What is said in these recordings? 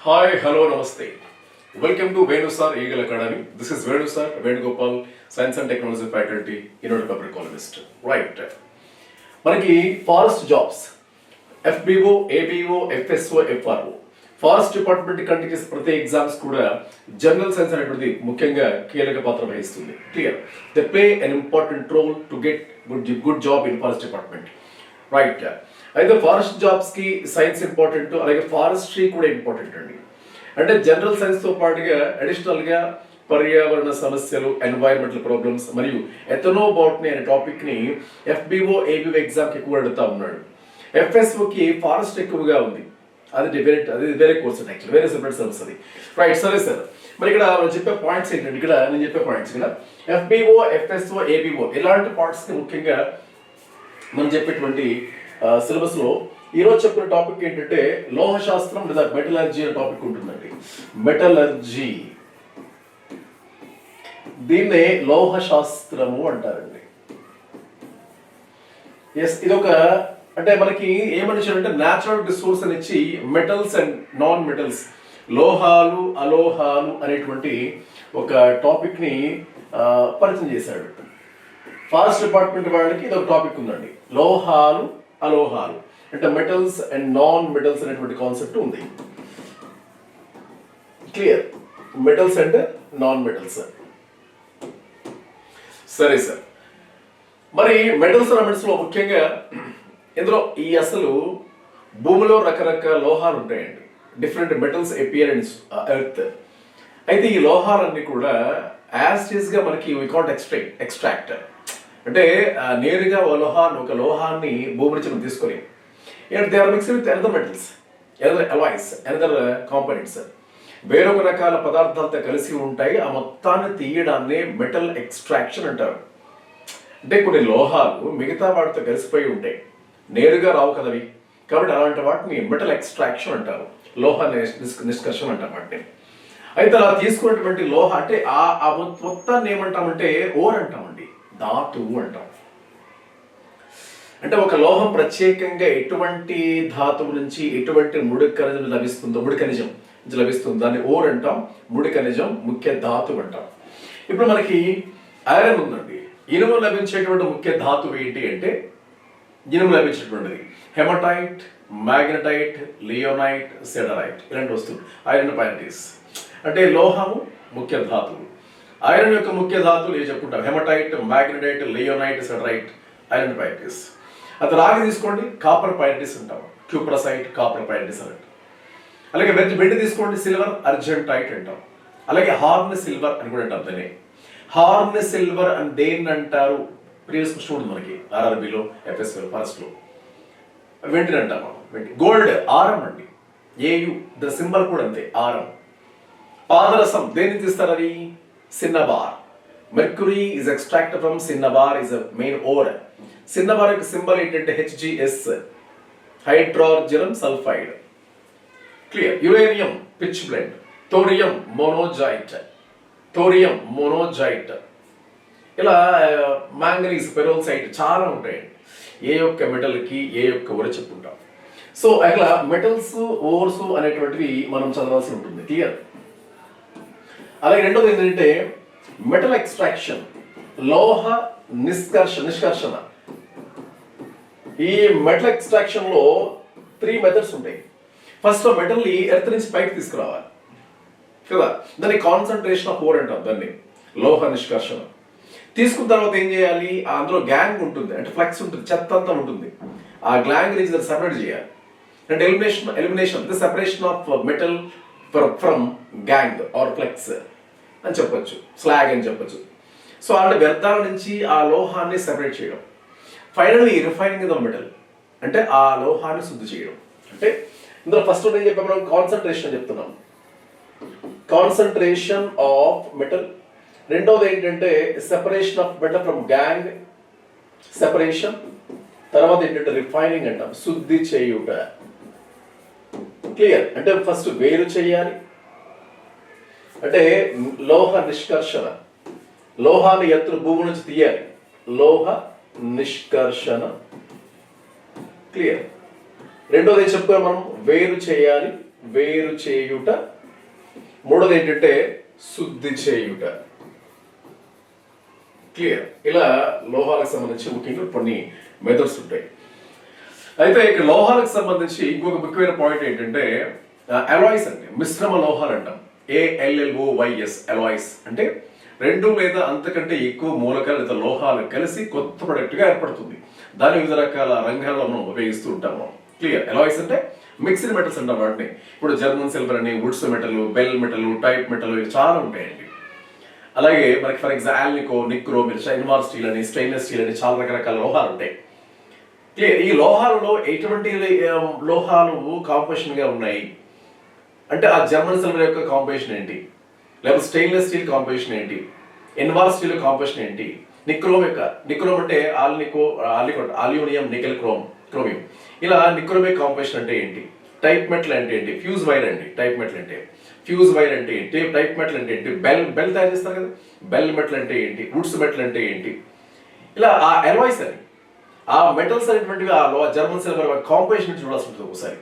Hi, hello, namaste. Welcome to Venu Sir Eagle Academy. This is Venu Sir, Venugopal, Science and Technology Faculty, United Public Economist. Right. మనకి forest jobs FBO, ABO, FSO, FRO forest department conduct చేసే ప్రతి exams కూడా general science అనేటువంటిది ముఖ్యంగా కీలక పాత్ర వహిస్తుంది. Clear? They play an important role to get good job in forest department. Right. అయితే ఫారెస్ట్ జాబ్స్ కి సైన్స్ ఇంపార్టెంట్, అలాగే ఫారెస్ట్రీ కూడా ఇంపార్టెంట్ అండి. అంటే జనరల్ సైన్స్ తో పాటుగా అడిషనల్ గా పర్యావరణ సమస్యలు, ఎన్వైరన్మెంటల్ ప్రాబ్లమ్స్ మరియు ఎథనోబాటనీ అనే టాపిక్ ని FBO, ABO ఎగ్జామ్ కి ఎక్కువ అడుగుతా ఉన్నాడు. FSO కి ఫారెస్ట్ ఎక్కువగా ఉంది. అది వేరే కోర్స్ యాక్చువల్లీ, వేరే సెపరేట్ సర్వీస్ అది. రైట్, సరే సార్. మరి ఇక్కడ మనం చెప్పే పాయింట్స్ ఏంటంటే, ఇక్కడ నేను చెప్పే పాయింట్స్ ఇక్కడ FBO, FSO, ABO ఇలాంటి పాయింట్స్ ని ముఖ్యంగా మనం చెప్పేటువంటి సిలబస్ లో ఈరోజు చెప్పిన టాపిక్ ఏంటంటే లోహ శాస్త్రం లేదా మెటలర్జీ అనే టాపిక్ ఉంటుందండి. మెటలర్జీ, దీన్నే లోహ శాస్త్రము అంటారండి. ఎస్, ఇది ఒక అంటే మనకి ఏమనిచ్చారంటే న్యాచురల్ రిసోర్స్ అని ఇచ్చి మెటల్స్ అండ్ నాన్ మెటల్స్, లోహాలు అలోహాలు అనేటువంటి ఒక టాపిక్ ని పరిచయం చేశాడు. ఫారెస్ట్ డిపార్ట్మెంట్ వాళ్ళకి ఇది ఒక టాపిక్ ఉందండి, లోహాలు అలోహాలు అంటే మెటల్స్ అండ్ నాన్ మెటల్స్ అనేటువంటి కాన్సెప్ట్ ఉంది. Clear? Metals and non metals. సరే సార్. మరి మెటల్స్ అండ్ మెటల్స్ లో ముఖ్యంగా ఇందులో ఈ అసలు భూమిలో రకరకాల లోహాలు ఉంటాయండి. Different metals appear in earth. అయితే ఈ లోహాలన్నీ కూడా యాజ్ ఇట్ ఈస్ గా మనకి వి కాంట్ ఎక్స్ట్రాక్ట్ అంటే నేరుగా ఒక లోహాన్ని భూమి నుంచి మనం తీసుకొని they are mixed with another metals, another alloys, another components, వేరొక రకాల పదార్థాలతో కలిసి ఉంటాయి. ఆ మొత్తాన్ని తీయడాన్ని మెటల్ ఎక్స్ట్రాక్షన్ అంటారు. అంటే కొన్ని లోహాలు మిగతా వాటితో కలిసిపోయి ఉంటాయి, నేరుగా రావు కదవి, కాబట్టి అలాంటి వాటిని మెటల్ ఎక్స్ట్రాక్షన్ అంటారు, లోహ నిష్కర్షణ అంటారు వాటిని. అయితే అలా తీసుకున్నటువంటి లోహ అంటే ఆ మొత్తాన్ని ఏమంటామంటే ఓర్ అంటామండి, ధాతువు అంటాం. అంటే ఒక లోహం ప్రత్యేకంగా ఎటువంటి ధాతువు నుంచి ఎటువంటి ముడి ఖనిజం లభిస్తుందో దాన్ని ఓర్ అంటాం, ముడి ఖనిజం, ముఖ్య ధాతువు అంటాం. ఇప్పుడు మనకి ఐరన్ ఉందండి. ఇనుము లభించేటువంటి ముఖ్య ధాతువు ఏంటి అంటే, ఇనుము లభించేటువంటిది హెమటైట్, మ్యాగ్నటైట్, లియోనైట్, సెడరైట్ ఇలాంటి వస్తువులు ఐరన్ ప్యారిటీస్. అంటే లోహము ముఖ్య ధాతువు. ఐరన్ యొక్క ముఖ్య ధాతువులు ఏం చెప్పుకుంటాం? Hematite, magnetite, limonite, siderite, iron pyrites. అది రాగి తీసుకోండి, కాపర్ ప్యారిటీస్ అంటాం, క్యూప్రసైట్, కాపర్ ప్యారిటీస్ అంటాం. అలాగే వెండి తీసుకోండి, సిల్వర్ అర్జెంటైట్ అంటాం. అలాగే హార్న్ సిల్వర్ అని కూడా అంటాం. దాన్ని హార్న్ సిల్వర్ అని దేన్ని అంటారు? ప్రీవియస్ క్వశ్చన్ ఉంది మనకి RRBలో, FSO, ఫారెస్ట్లో. వెండిని అంటాం. గోల్డ్ ఆరం అండి, AU, ద సింబల్ కూడా అంతే, ఆరం. పాదరసం దేన్ని తీస్తారు? అది cinnabar. Mercury is extracted from cinnabar, is a main ore. Cinnabar యొక్క సింబల్ ఏంటంటే HGS, hydrogen sulphide. Clear? Uranium pitchblende, thorium monazite, ఇలా మ్యాంగనీస్, పెరోల్సైట్ చాలా ఉంటాయండి. ఏ యొక్క మెటల్ కి ఏ యొక్క ఓర చెప్పుకుంటాం. సో అట్లా మెటల్స్, ఓర్స్ అనేటువంటివి మనం చదవాల్సి ఉంటుంది. క్లియర్? అలాగే రెండోది ఏంటంటే మెటల్ ఎక్స్ట్రాక్షన్, లోహ నిష్కర్షణ. ఈ మెటల్ ఎక్స్ట్రాక్షన్ లో 3 మెథడ్స్ ఉంటాయి. ఫస్ట్ మెటల్ ని ఎర్త్ నుంచి పైకి తీసుకురావాలి కదా, దాన్ని కాన్సన్ట్రేషన్ ఆఫ్ ఓర్ అంటాం, దాన్ని లోహ నిష్కర్షణ. తీసుకున్న తర్వాత ఏం చేయాలి? అందులో గ్యాంగ్ ఉంటుంది, అంటే ఫ్లక్స్ ఉంటుంది, చెత్త అంతా ఉంటుంది. ఆ గ్యాంగ్ నుంచి దాన్ని సెపరేట్ చేయాలి. అంటే elimination the separation of metal from gangue or flux అని చెప్పొచ్చు, స్లాగ్ అని చెప్పొచ్చు. సో అలాంటి వ్యర్థాల నుంచి ఆ లోహాన్ని సెపరేట్ చేయడం. ఫైనల్లీ రిఫైనింగ్ ద మెటల్ అంటే ఆ లోహాన్ని శుద్ధి చేయడం. అంటే ఇందులో ఫస్ట్ ఏం చెప్పాము మనం? కాన్సన్ట్రేషన్ చెప్తున్నాం, కాన్సన్ట్రేషన్ ఆఫ్ మెటల్. రెండోది ఏంటంటే separation of metal from gang, separation. తర్వాత ఏంటంటే రిఫైనింగ్ అంటాం, శుద్ధి చేయుట. క్లియర్? అంటే ఫస్ట్ వేరు చేయాలి, అంటే లోహ నిష్కర్షణ, లోహాన్ని ఎత్తున భూమి నుంచి తీయాలి, లోహ నిష్కర్షణ. క్లియర్? రెండోది చెప్పుకోవాలి మనం, వేరు చేయాలి, వేరు చేయుట, మూడోది ఏంటంటే శుద్ధి చేయుట. క్లియర్. ఇలా లోహాలకు సంబంధించి ముఖ్యంగా కొన్ని మెథడ్స్ ఉంటాయి. అయితే ఇక్కడ లోహాలకు సంబంధించి ఇంకొక ముఖ్యమైన పాయింట్ ఏంటంటే అలాయ్స్ అంటే మిశ్రమ లోహాలు అంటాం. ALLOYS అలాయ్స్ అంటే రెండు లేదా అంతకంటే ఎక్కువ మూలకాలు లేదా లోహాలు కలిసి కొత్త ప్రొడక్ట్ గా ఏర్పడుతుంది. దాని వివిధ రకాల రంగాల్లో మనం ఉపయోగిస్తూ ఉంటాము. క్లియర్. అలాయ్స్ అంటే మిక్స్డ్ మెటల్స్ అంటాం వాటిని. ఇప్పుడు జర్మన్ సిల్వర్ అని, Woods metal, bell metal, type metal చాలా ఉంటాయండి. అలాగే మనకి ఫర్ ఎగ్జాంపుల్ ఆల్నికో, నిక్రోమ్, ఇన్వార్ స్టీల్ అని, స్టెయిన్లెస్ స్టీల్ అని చాలా రకరకాల లోహాలు ఉంటాయి. క్లియర్. ఈ లోహాలలో ఎటువంటి లోహాలు కాంపోజిషన్ గా ఉన్నాయి అంటే ఆ జర్మన్ సిల్వర్ యొక్క కాంపోజిషన్ ఏంటి, లేకపోతే స్టెయిన్లెస్ స్టీల్ కాంపోజిషన్ ఏంటి, ఇన్వార్ స్టీల్ కాంపోజిషన్ ఏంటి, నిక్రోమ్ అంటే అల్యూమినియం, నికెల్, క్రోమియం, ఇలా నిక్రోమిక్ కాంపోజిషన్ అంటే ఏంటి, టైప్ మెటల్ అంటే ఏంటి, ఫ్యూజ్ వైర్ అండి. టైప్ మెటల్ అంటే ఫ్యూజ్ వైర్ అంటే ఏంటి, టైప్ మెటల్ అంటే ఏంటి, బెల్ తయారు చేస్తారు కదా, బెల్ మెటల్ అంటే ఏంటి, వుడ్స్ మెటల్ అంటే ఏంటి, ఇలా ఆ అలాయ్స్ అని ఆ మెటల్స్ అనేటువంటివి ఆ జర్మన్ సిల్వర్ కాంపోజిషన్ చూడాల్సి ఉంటుంది ఒకసారి.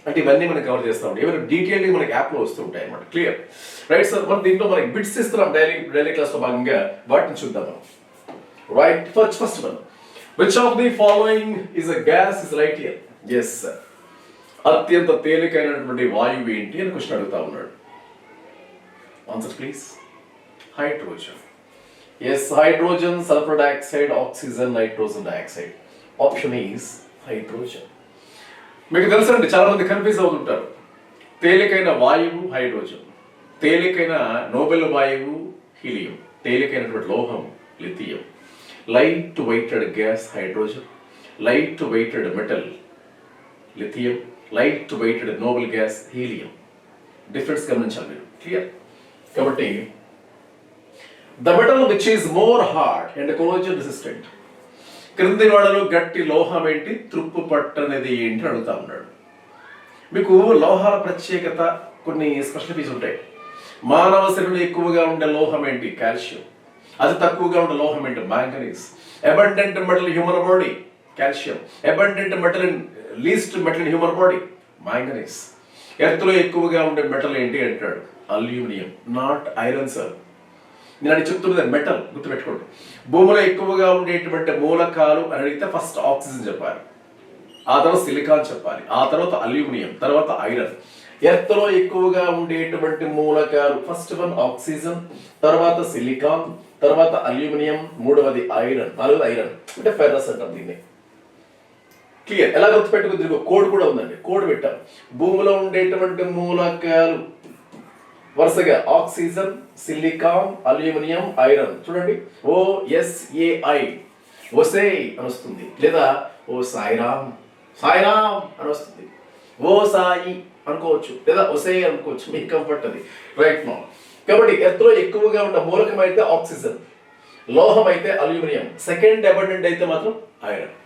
అంటే ఇవన్నీ మనం కవర్ చేస్తూ ఉంటాం. ఇవన్నీ డీటెయిల్గా మనకి యాప్లో వస్తూ ఉంటాయి అన్నమాట. క్లియర్. Right sir. మనం దీంట్లో మనకి బిట్స్ ఇస్తున్నాం డైలీ క్లాస్లో భాగంగా, వాటిని చూద్దాం. Right. First one, which of the following is a gas is lighter? Yes sir. అత్యంత తేలికైనటువంటి వాయువు ఏంటి అని క్వశ్చన్ అడుగుతా ఉన్నాడు. Answer please. Hydrogen. Yes, hydrogen, sulphur dioxide, oxygen, nitrogen dioxide. Option is hydrogen. మీకు తెలుసండి, చాలా మంది కన్ఫ్యూజ్ అవుతుంటారు. తేలికైన వాయువు హైడ్రోజన్, తేలికైన నోబెల్ వాయువు హీలియం, తేలికైనటువంటి లోహం lithium, light weighted gas hydrogen, light weighted metal lithium, light weighted noble gas helium. Difference గమనించాలి మీరు. క్లియర్. కాబట్టి the metal which is more hard and corrosion resistant, క్రింది వాడలో గట్టి లోహం ఏంటి, తుప్పు పట్టనేది ఏంటి అడుగుతా ఉన్నాడు. మీకు లోహాల ప్రత్యేకత కొన్ని స్పెషల్ ఫీచర్స్ ఉంటాయి. మానవ శరీరంలో ఎక్కువగా ఉండే లోహం ఏంటి, కాల్షియం. అతి తక్కువగా ఉండే లోహం ఏంటి, manganese. Abundant metal human body, calcium. Abundant metal in least metal in human body, manganese. Earth లో ఎక్కువగా ఉండే మెటల్ ఏంటి అంటాడు, అల్యూమినియం, నాట్ ఐరన్ సార్. నేను అది చెప్తున్నది మెటల్, గుర్తుపెట్టుకోండి. భూమిలో ఎక్కువగా ఉండేటువంటి మూలకాలు అని అడిగితే ఫస్ట్ ఆక్సిజన్ చెప్పాలి, ఆ తర్వాత సిలికాన్ చెప్పాలి, ఆ తర్వాత అల్యూమినియం, తర్వాత ఐరన్. ఎర్త్ లో ఎక్కువగా ఉండేటువంటి మూలకాలు ఫస్ట్ వన్ ఆక్సిజన్, తర్వాత సిలికాన్, తర్వాత అల్యూమినియం, మూడవది ఐరన్, నాలుగవది ఐరన్ అంటే ఫెర్రస్ అంటాం దీన్ని. క్లియర్. ఎలా గుర్తుపెట్టుకుంది? కోడ్ కూడా ఉందండి, కోడ్ పెట్టాం. భూమిలో ఉండేటువంటి మూలకాలు వరుసగా ఆక్సిజన్, సిలికాన్, అల్యూమినియం, ఐరన్. చూడండి, OSAI, ఒసే అని వస్తుంది, లేదా ఓ సాయిరామ్, సాయిరామ్ అని వస్తుంది. ఓ సాయి అనుకోవచ్చు, లేదా ఒసే అనుకోవచ్చు, మీకు కంఫర్ట్ అది. Right no. కాబట్టి ఎర్త్ లో ఎక్కువగా ఉన్న మూలకం అయితే ఆక్సిజన్, లోహం అయితే అల్యూమినియం, సెకండ్ అబండెంట్ అయితే మాత్రం ఐరన్.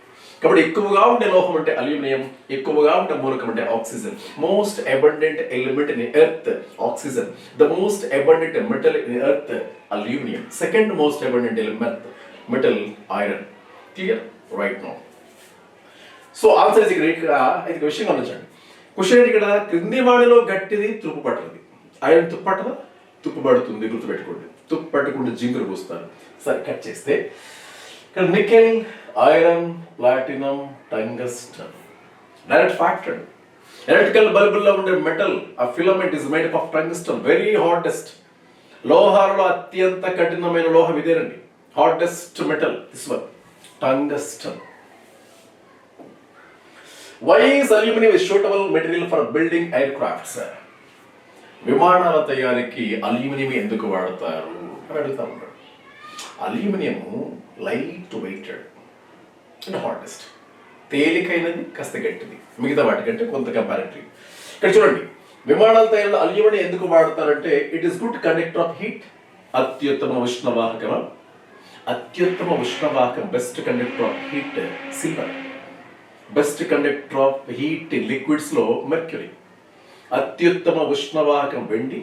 కాబట్టి ఎక్కువగా ఉండే లోహం అంటే అల్యూమినియం, ఎక్కువగా ఉండే మూలకం అంటే oxygen. Most abundant element in earth oxygen, the most abundant metal in earth aluminium, second most abundant element metal iron. Clear. Right no. So answer is ఇక్కడ ఇది విషయం గమనించండి. క్వశ్చన్ ఏంటి ఇక్కడ, క్రింది వాడిలో గట్టిది తుప్పు పట్టదు. ఐరన్ తుప్పు పట్టదా? తుప్పు పడుతుంది, గుర్తుపెట్టుకోండి. తుప్పు పట్టకుండా జింకులు పూస్తారు. సరే, కట్ చేస్తే ఇక్కడ nickel, iron, platinum, tungsten. Direct fact అండి. ఎలక్ట్రికల్ బల్బుల్లో ఉండే మెటల్, ఆ filament is made of tungsten, very hardest. లోహాలలో అత్యంత కఠినమైన లోహం ఇదేనండి, hardest metal this one, tungsten. Why is aluminum a suitable material for building aircrafts? విమానాల తయారీకి అల్యూమినియం ఎందుకు వాడతారు అని అడుగుతా ఉన్నాడు. Aluminium light weighted and hardest, తేలికైనది, కాస్త గట్టిది, మిగతా వాటికంటే కొంత కంపారిటివ్. ఇక్కడ చూడండి, విమానాల తయారీలో అల్యూమినియం ఎందుకు వాడతారంటే it is good conductor of heat, అత్యుత్తమ ఉష్ణవాహకం. అత్యుత్తమ ఉష్ణవాహకం, best conductor of heat silver. Best conductor of heat liquids లో మెర్క్యూరీ. అత్యుత్తమ ఉష్ణవాహకం వెండి.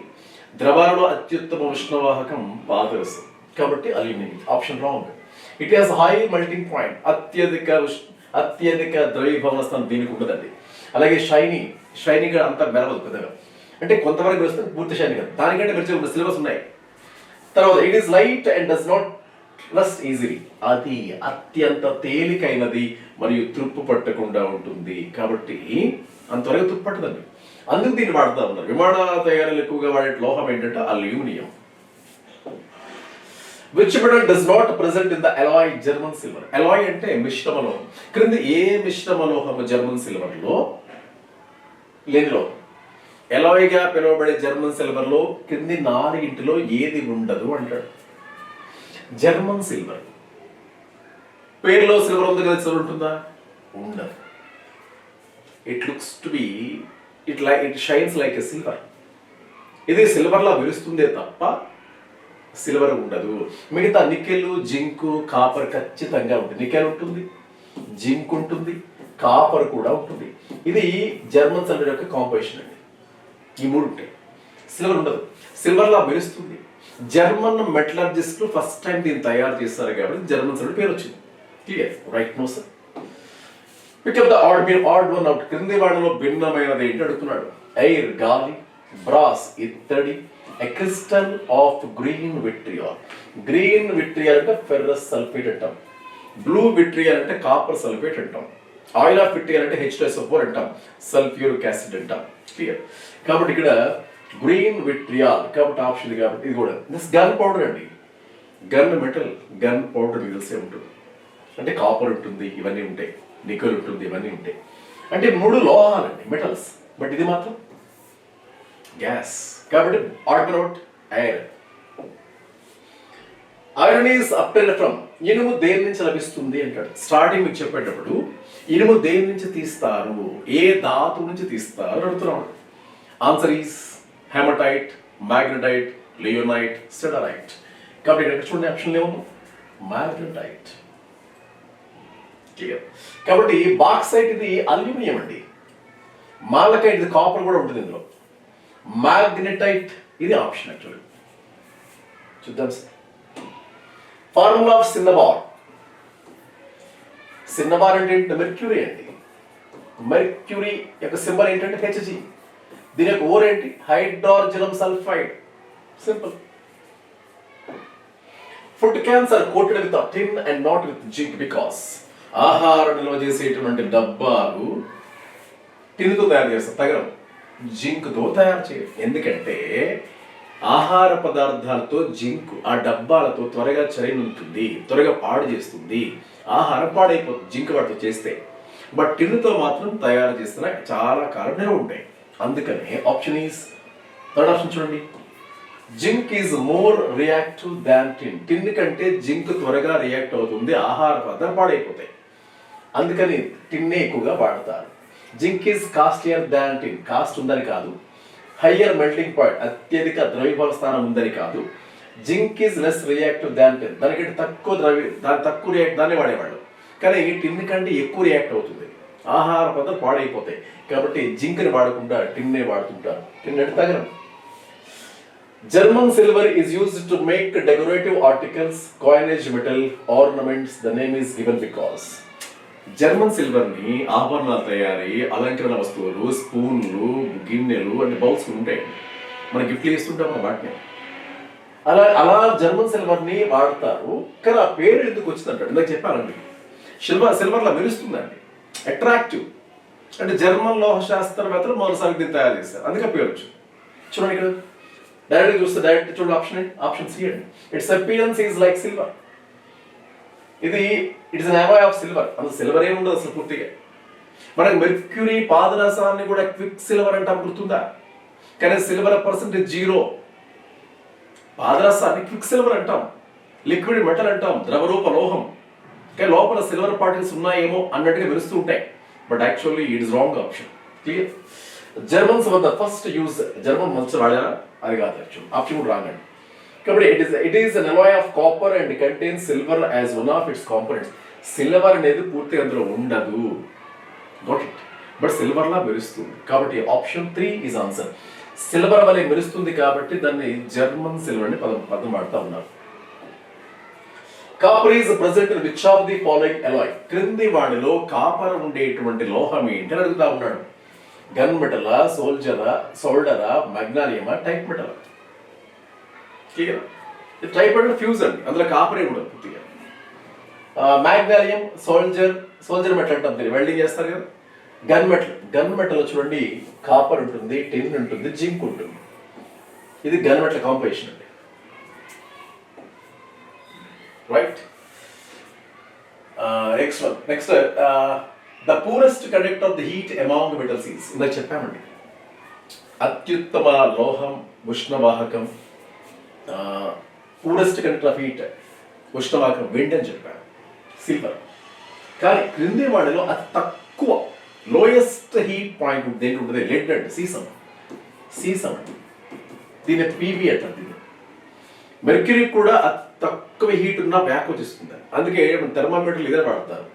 ద్రవాలలో అత్యుత్తమ ఉష్ణవాహకం పాదరసం. కాబట్టి aluminium. Option wrong. It has high melting point, అత్యధిక ద్రవీభవన స్థానం దీనికి ఉండదండి. అలాగే షైనీ, షైనింగ్ అంతా మెరవదు పెద్దగా, అంటే కొంతవరకు మెరుస్తుంది, పూర్తి షైనింగ్ కాదు. దానికంటే మెరిచే సిలబస్ ఉన్నాయి. తర్వాత it is light and does not rust easily, అది అత్యంత తేలికైనది మరియు తుప్పు పట్టకుండా ఉంటుంది. కాబట్టి అంతవరకు తుప్పు పట్టదండి. అందుకు దీన్ని వాడుతూ ఉన్నారు. విమానాల తయారీలు ఎక్కువగా వాడే లోహం ఏంటంటే aluminium. Which metal does not present in the Alai German silver. Alai అంటే మిశ్రమ లోహం. క్రింది ఏ మిశ్రమ లోహం జర్మన్ సిల్వర్ లో లేని లోహం? అలాయ్ గా పిలువబడే జర్మన్ సిల్వర్ లో క్రింది 4 ఏది ఉండదు అంటాడు. జర్మన్ సిల్వర్ పేరులో సిల్వర్ ఉంది కదా, సిల్వర్ ఉంటుందా? ఉండదు. It looks to be it shines like a silver. ఇది సిల్వర్ లా విరుస్తుందే తప్ప సిల్వర్ ఉండదు. మిగతా నికెల్, జింక్, కాపర్ ఖచ్చితంగా ఉంటుంది. నికెల్ ఉంటుంది, జింక్ ఉంటుంది, కాపర్ కూడా ఉంటుంది. ఇది జర్మన్ సిల్వర్ యొక్క కాంపోజిషన్ అండి. ఈ 3 ఉంటాయి. సిల్వర్ ఉండదు. సిల్వర్ లా మెరుస్తుంది. జర్మన్ మెటలర్జిస్టులు ఫస్ట్ టైం దీన్ని తయారు చేస్తారు కాబట్టి జర్మన్ సిల్వర్ పేరు వచ్చింది. Clear? Right? No sir. Pick up the odd, మీరు ఆడ్ వన్ అవుట్. క్రింది వాటిలో భిన్నమైనది ఏంటి అడుగుతున్నాడు. ఎయిర్ గాలి, బ్రాస్ ఇత్తడి, a crystal of green vitriol. Green vitriol అంటే ఫెర్రస్ సల్ఫేట్ అంటాం. బ్లూ విట్రియాల్ అంటే కాపర్ సల్ఫేట్ అంటాం. ఆయిల్ ఆఫ్ విట్రియాల్ అంటే H2SO4 అంటాం. సల్ఫ్యూరిక్ యాసిడ్ అంటాం. క్లియర్? కాబట్టి ఇక్కడ గ్రీన్ విట్రియాల్ కాబట్టి ఆప్షన్ ఇది. కాబట్టి ఇది కూడా గన్ పౌడర్ అండి. గన్ మెటల్, గన్ పౌడర్ మిగిల్సే ఉంటుంది. అంటే కాపర్ ఉంటుంది, ఇవన్నీ ఉంటాయి. నికెల్ ఉంటుంది, ఇవన్నీ ఉంటాయి. అంటే 3 లోహాలండి, మెటల్స్. బట్ ఇది మాత్రం గ్యాస్. కాబట్టి order out iron. Iron is obtained from. ఇనుము దేని నుంచి లభిస్తుంది అంటాడు. స్టార్టింగ్ మీకు చెప్పేటప్పుడు ఇనుము దేని నుంచి తీస్తారు, ఏ ధాతు నుంచి తీస్తారు అడుగుతున్నాడు. Answer is hematite, magnetite, limonite, siderite. కాబట్టి ఇక్కడ చూడండి ఆప్షన్ ఏమో మ్యాగ్నటైట్. క్లియర్? కాబట్టి బాక్సైట్ ఇది అల్యూమినియం అండి. మాలకైట్ ఇది కాపర్ కూడా ఉంటుంది ఇందులో. మ్యాగ్నెటైట్ ఇది ఆప్షన్ యాక్చువల్లీ. చూద్దాం sir. Formula of cinnabar. Cinnabar అంటే ఏంటి? మెర్క్యూరీ అండి. మెర్క్యూరీ యొక్క సింబల్ ఏంటంటే Hg. దీని యొక్క ఓర్ ఏంటి? హైడ్రోజనం sulphide. Simple. Food cans are coated with tin and not with zinc because ఆహారం నిల్వ చేసేటువంటి డబ్బాలు టిన్తో తయారు చేస్తారు, తగరం జింక్తో తయారు చేయరు. ఎందుకంటే ఆహార పదార్థాలతో జింక్ ఆ డబ్బాలతో త్వరగా చరినుంటుంది, త్వరగా పాడు చేస్తుంది, ఆహారం పాడైపోతుంది జింక్ వాటితో చేస్తే. బట్ టిన్నుతో మాత్రం తయారు చేస్తున్న చాలా కాలం నిల్వ ఉంటాయి. అందుకనే ఆప్షన్ ఈస్ థర్డ్ ఆప్షన్ చూడండి. జింక్ ఈజ్ మోర్ రియాక్టివ్ దాన్ టిన్. టిన్ కంటే జింక్ త్వరగా రియాక్ట్ అవుతుంది, ఆహార పదార్థాలు పాడైపోతాయి. అందుకని టిన్నే ఎక్కువగా వాడతారు. Zinc is costlier than tin. Cost ఉందని కాదు, హయ్యర్ మెల్టింగ్ పాయింట్ అత్యధిక ద్రవ్యభావ స్థానం ఉందని కాదు. జింక్ ఈజ్ లెస్ రియాక్టివ్ దాన్ టిన్. దానికంటే తక్కువ రియాక్ట్ దాన్ని వాడేవాళ్ళు. కానీ టిన్ కంటే ఎక్కువ రియాక్ట్ అవుతుంది, ఆహార పదార్థాలు పాడైపోతాయి. కాబట్టి జింక్ని వాడకుండా టిన్నే వాడుతుంటారు. టిన్ అంటే తగరం. German silver is used to make decorative articles, coinage metal, ornaments. The name is given because German silver ని ఆభరణాల తయారీ, అలంకరణ వస్తువులు, స్పూన్లు, గిన్నెలు అంటే బౌల్స్ ఉంటాయి. మన గిఫ్ట్లు ఇస్తుంటాం మన వాటిని. అలా జర్మన్ సిల్వర్ ని వాడతారు. కానీ ఆ పేరు ఎందుకు వచ్చిందంటాడు. ఇందాక చెప్పానండి, సిల్వర్ లా మెరుస్తుందండి, అట్రాక్టివ్. అంటే జర్మన్ లోహ శాస్త్రవేత్తలు మొదటిసారి దీన్ని తయారు చేస్తారు, అందుకే పేరు వచ్చింది. చూడండి ఇక్కడ డైరెక్ట్ చూస్తే డైరెక్ట్ చూడండి ఆప్షన్ సి అండి. It's appearance is like silver. ఇది ఇట్స్ అన్ అవాయ్ ఆఫ్ సిల్వర్. అందులో సిల్వర్ ఏమి ఉండదు అసలు పూర్తిగా. మనకు మెర్క్యూరీ పాదరసాన్ని కూడా క్విక్ సిల్వర్ అంటాం, గుర్తుందా? కానీ సిల్వర్ పర్సెంటేజ్ 0. పాదరసాన్ని క్విక్ సిల్వర్ అంటాం, లిక్విడ్ మెటల్ అంటాం, ద్రవరూప లోహం. కానీ లోపల సిల్వర్ పార్టికల్స్ ఉన్నాయేమో అన్నట్టుగా మెరుస్తూ ఉంటాయి. But actually it is wrong option. Clear? Germans were the first use. German మంచి వాడారా? అది కాదు యాక్చువల్. ఆప్షన్ కూడా రాంగ్ అండి. కాబట్టి it is an alloy of copper and contains silver as one of its components. Silver అనేది పూర్తిగా అందులో ఉండదు. Got it? బట్ సిల్వర్ లా మెరుస్తుంది. కాబట్టి ఆప్షన్ 3 is ఆన్సర్. సిల్వర్ వలె మెరుస్తుంది కాబట్టి దాన్ని జర్మన్ సిల్వర్ అని పదం వాడుతూ ఉన్నారు. Copper is present in which of the following alloy. క్రింది వాడిలో కాపర్ ఉండేటువంటి లోహం ఏంటి అని అడుగుతా ఉన్నాడు. గన్ మెటలా, సోల్డరా, మ్యాగ్నాలియమా, టైప్ మెటలా? క్లియర్? టైప్ మెటల్ ఫ్యూజ్ అండి, అందులో కాపరే ఉండదు పూర్తిగా. మ్యాగ్నాలియం, సోల్జర్ మెటల్ అంటే వెల్డింగ్ చేస్తారు కదా. గన్ మెటల్ చూడండి, కాపర్ ఉంటుంది, టిన్ ఉంటుంది, జింక్ ఉంటుంది. ఇది గన్ మెటల్ కాంపోజిషన్ అండి. Right. Next the purest conductor of the heat among metals is, ఇందాక చెప్పామండి, అత్యుత్తమ లోహం, ఉష్ణవాహకం, పూరెస్ట్ కండక్టర్ ఆఫ్ హీట్, ఉష్ణవాహకం విండ్ అని చెప్పాను, సిల్వర్. కానీ క్రింది వాడిలో అతి తక్కువ లోయెస్ట్ హీట్ పాయింట్ దేంట్లో ఉంటుంది? లెడ్ అండి, సీసం అండి. దీన్ని పీబీ అంటారు. దీన్ని మెర్క్యూరీ కూడా అతి తక్కువ హీట్ ఉన్నా బ్యాక్ వచ్చేస్తుంది. అందుకే థెర్మామీటర్లు ఇదే వాడతారు.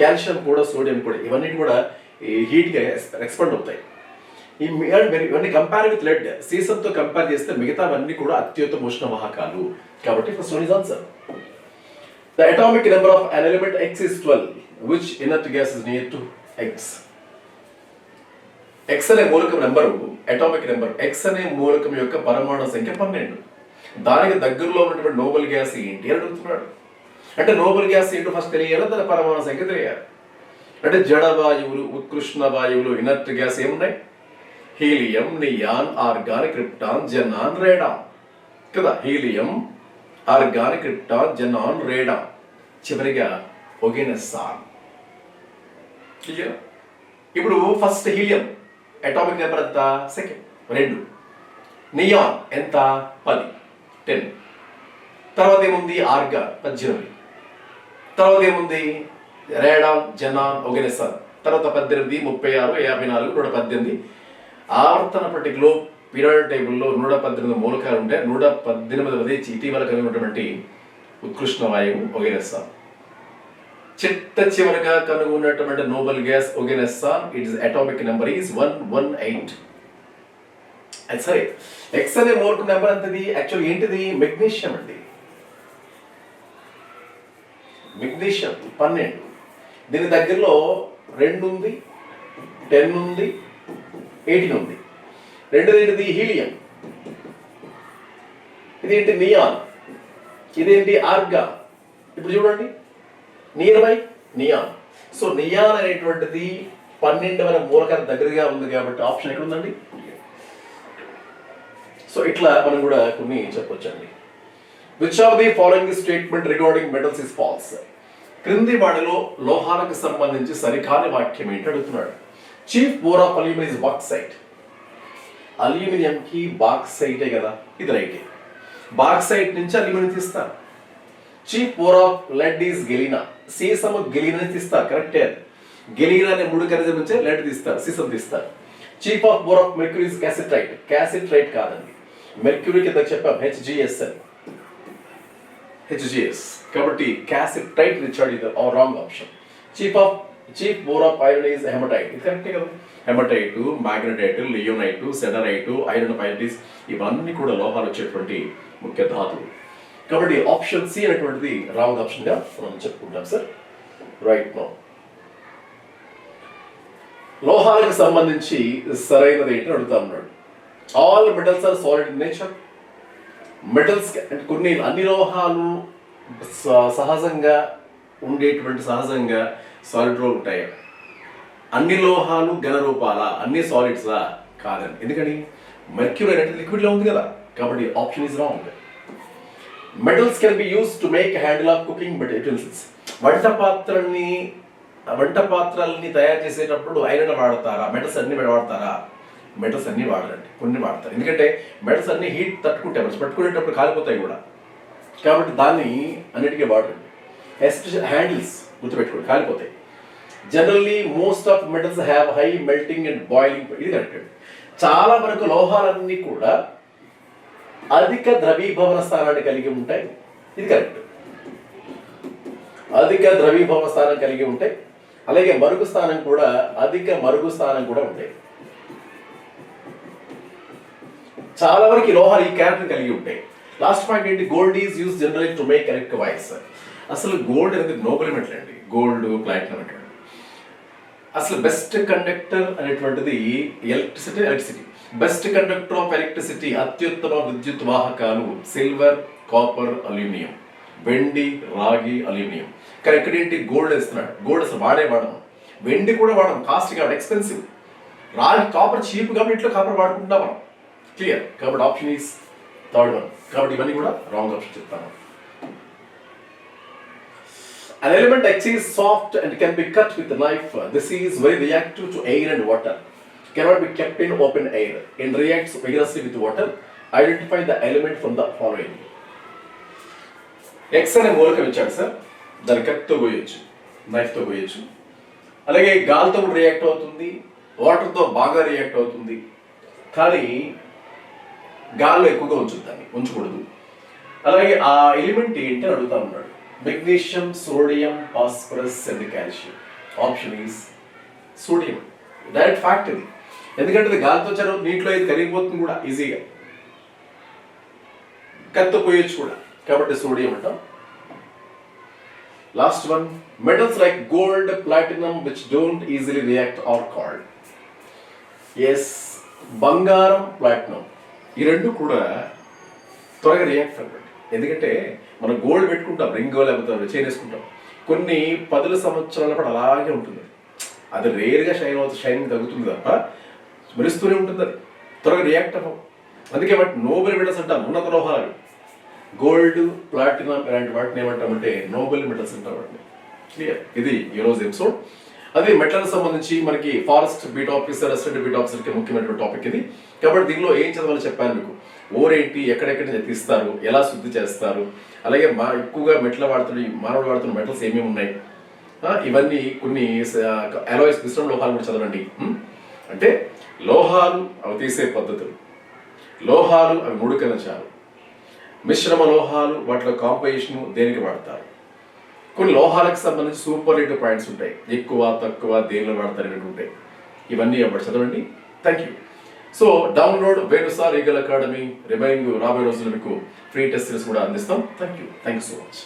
కాల్షియం కూడా, సోడియం కూడా, ఇవన్నీ కూడా ఈ హీట్గా ఎక్స్పాండ్ అవుతాయి. ఇవన్నీ కంపేర్ విత్ లెడ్, సీసంతో కంపేర్ చేస్తే మిగతావన్నీ కూడా అత్యుత్తమ ఉష్ణవాహకాలు. కాబట్టి first one is answer. The atomic number of an element X is 12. Which inert gas is near to X? X అనే మూలకం నెంబరు, అటామిక్ నెంబర్ X అనే మూలకం యొక్క పరమాణు సంఖ్య 12. దానికి దగ్గరలో ఉన్నటువంటి నోబెల్ గ్యాస్ ఏంటి అని అడుగుతున్నాడు. అంటే నోబెల్ గ్యాస్ ఏంటో ఫస్ట్ తెలియాలి, దాని పరమాణు సంఖ్య తెలియాలి. అంటే జడ వాయువులు, ఉత్కృష్ణ వాయువులు, ఇనర్ట్ గ్యాస్ ఏమున్నాయి? Helium, neon, argon, krypton, xenon, radon కదా. Helium, argon, krypton, xenon, radon, చివరిగా ఒగెనెస్సాన్. ఇప్పుడు ఫస్ట్ హీలియం అటామిక్ నెంబర్ ఎంత? సెకండ్, 2. నియాన్ ఎంత? 10. తర్వాత ఏముంది? ఆర్గాన్ 18. తర్వాత ఏముంది? Radon, xenon, oganesson. తర్వాత 18, 36, 54, 118. ఆవర్తన పట్టికలో పీరియాడిక్ టేబుల్లో 118 మూలకాలు ఉంటే 118వ ఇటీవల కనుగొన్నటువంటి ఉత్కృష్ణ వాయువు ఒగెనెస్సాన్. చిట్ట చివరగా కనుగొన్నటువంటి noble gas oganesson. Its atomic number is 118. సరే, ఎక్స్ అనే మూలకం నెంబర్ అంతది యాక్చువల్ ఏంటిది? మెగ్నీషియం అండి. మెగ్నీషియం 12. దీని దగ్గరలో 2 ఉంది, 10 ఉంది, 18 ఉంది. రెండోది హీలియం, ఇదేంటి? నియాన్, ఇదేంటి? ఆర్గాన్. ఇప్పుడు చూడండి, near by neon. So neon అనేటువంటిది 12వ మూలకానికి దగ్గరగా ఉంది కాబట్టి ఆప్షన్ ఎక్కడ ఉందండి? సో ఇట్లా మనం కూడా కొన్ని చెప్పొచ్చండి. Which of the following statement regarding metals is false? క్రింది వాటిలో లోహాలకు సంబంధించి సరికాని వాక్యం ఏంటి అడుగుతున్నాడు. Chief ore of aluminium is bauxite. అల్యూమినియంకి బాక్సైటే కదా, ఇది రైటే. బాక్సైట్ నుంచి అల్యూమినియం తీస్తారు. Chief ore of lead is galena. సీసము గెలినా తీస్తారు, కరెక్టే. గెలినా అనే 3 ఖనిజం నుంచే లెడ్ తీస్తారు, సీసం తీస్తారు. Chief of ore of mercury is cassiterite. Cassiterite కాదండి, మెర్క్యూరీ కింద చెప్పాం HGS అని. HGS కాబట్టి క్యాసిట్రైట్ ఇచ్చాడు, ఇది wrong option. Chief ore of iron is hematite. ఇది కరెక్టే కదా. Hematite, magnetite, limonite, siderite, iron pyrites ఇవన్నీ కూడా లోహాలు వచ్చేటువంటి ముఖ్య ధాతువులు. కాబట్టి ఆప్షన్ సి అనేటువంటిది రాంగ్ ఆప్షన్ గా మనం చెప్పుకుంటాం సార్. రైట్ నో లోహాలకు సంబంధించి సరైనది ఏంటని అడుగుతా ఉన్నాడు. All metals are solid in nature. Metals అంటే అన్ని లోహాలు సహజంగా సాలిడ్ లో ఉంటాయి. అన్ని లోహాలు ఘన రూపాల, అన్ని సాలిడ్సా? కాదండి. ఎందుకని? మెర్క్యూరీ అనేది లిక్విడ్ లో ఉంది కదా, కాబట్టి option is wrong. Metals can be used to make handle of cooking utensils. వంట పాత్రల్ని తయారు చేసేటప్పుడు ఐరన్ వాడతారా? మెటల్స్ అన్ని వాడతారా? మెటల్స్ అన్ని వాడరండి, కొన్ని వాడతారు. ఎందుకంటే మెటల్స్ అన్ని హీట్ తట్టుకుంటాయి, పట్టుకునేటప్పుడు కాలిపోతాయి కూడా, కాబట్టి దాన్ని అన్నిటికీ వాడరండి. ఎస్పెషల్ హ్యాండిల్స్ గుర్తుపెట్టుకోండి, కాలిపోతాయి. Generally most of metals have high melting and boiling. ఇది కరెక్ట్. చాలా వరకు లోహాలన్నీ కూడా అధిక ద్రవీభవన స్థానాన్ని కలిగి ఉంటాయి. ఇది కరెక్ట్. అధిక ద్రవీభవన స్థానం కలిగి ఉంటాయి. అలాగే అధిక మరుగు స్థానం కూడా ఉంటాయి. చాలా వరకు లోహాలు ఈ క్యారెక్టర్ కలిగి ఉంటాయి. లాస్ట్ పాయింట్ ఏంటి? Gold is use generally to make electric wires. అసలు గోల్డ్ అనేది నోబెల్ మెటల్ అండి. గోల్డ్, ప్లాటినం అంటే అసలు బెస్ట్ కండక్టర్ అనేటువంటిది electricity. Best conductor of electricity, అత్యుత్తమ విద్యుత్ వాహకాలు సిల్వర్, కాపర్, అల్యూమినియం. వెండి, రాగి, అల్యూమినియం. కానీ ఎక్కడేంటి గోల్డ్ వేస్తున్నాడు. గోల్డ్ అసలు వాడడం, వెండి కూడా వాడడం, కాస్ట్ కాబట్టి ఎక్స్పెన్సివ్. రాగి, కాపర్ చీప్ కాబట్టి ఇంట్లో కాపర్ వాడుకుంటాం మనం. క్లియర్. కాబట్టి ఆప్షన్ ఈస్ థర్డ్ వన్. కాబట్టి ఇవన్నీ కూడా రాంగ్ ఆప్షన్ చెప్తాను. An element X is soft and can be cut with a knife. This is very reactive to air and water. Cannot be kept in open air. It reacts vigorously with water. Identify the element from the following. X అనే మూలకం ఇచ్చాడు sir. దాన్ని కత్తితో కోయొచ్చు, నైఫ్తో కోయొచ్చు. అలాగే గాలితో కూడా react అవుతుంది, వాటర్తో బాగా రియాక్ట్ అవుతుంది. కానీ గాల్లో ఎక్కువగా ఉంచకూడదు. అలాగే ఆ ఎలిమెంట్ ఏంటి అని అడుగుతా ఉన్నాడు. Magnesium, sodium, phosphorus and calcium. Option is sodium. Direct fact ఇది. ఎందుకంటే ఇది గాలితో చదువు, నీటిలో ఇది కరిగిపోతుంది కూడా ఈజీగా, కత్తితో పోయొచ్చు కూడా. కాబట్టి సోడియం అంటాం. Last one, metals like gold, platinum which don't easily react are called. Yes, బంగారం, ప్లాటినం ఈ రెండు కూడా త్వరగా రియాక్ట్ అవ్వండి. ఎందుకంటే మనం గోల్డ్ పెట్టుకుంటాం, రింగ్ లేకపోతే చైన్ వేసుకుంటాం, కొన్ని 10 సంవత్సరాల పాటు అలాగే ఉంటుంది. అది రేర్గా షైనింగ్ తగ్గుతుంది తప్ప మెరుస్తూనే ఉంటుంది. అది త్వరగా రియాక్ట్ అవ్వం. అందుకే వాటి నోబెల్ మెటల్స్ అంటాం. ఉన్నత లోహాలు గోల్డ్, ప్లాటినం ఇలాంటి వాటిని ఏమంటామంటే నోబెల్ మెటల్స్ అంటాం వాటిని. క్లియర్. ఇది ఈరోజు ఎపిసోడ్. అదే మెటల్ సంబంధించి మనకి forest beat officer, assistant beat ఆఫీసర్కి ముఖ్యమైనటువంటి టాపిక్ ఇది. కాబట్టి దీనిలో ఏం చదవాలో చెప్పాను మీకు. ఓరేంటి, ఎక్కడెక్కడ తీస్తారు, ఎలా శుద్ధి చేస్తారు, అలాగే ఎక్కువగా మానవుడు వాడుతున్న మెటల్స్ ఏమేమి ఉన్నాయి, ఇవన్నీ కొన్ని అలాయ్స్, మిశ్రమ లోహాలు కూడా చదవండి. అంటే లోహాలు అవి తీసే పద్ధతులు, లోహాలు అవి 3 కణజాలు, మిశ్రమ లోహాలు వాటిలో కాంపోజిషన్ దేనికి వాడతారు, కొన్ని లోహాలకు సంబంధించి సూపర్లేటివ్ పాయింట్స్ ఉంటాయి, ఎక్కువ తక్కువ దేనిలో వాడతారు అనేవి ఉంటాయి. ఇవన్నీ అప్పుడు చదవండి. Thank you. So download Venusa legal academy. Remaining రాబోయే రోజుల్లో మీకు ఫ్రీ టెస్ట్ సిరీస్ కూడా అందిస్తాం. Thank you so much.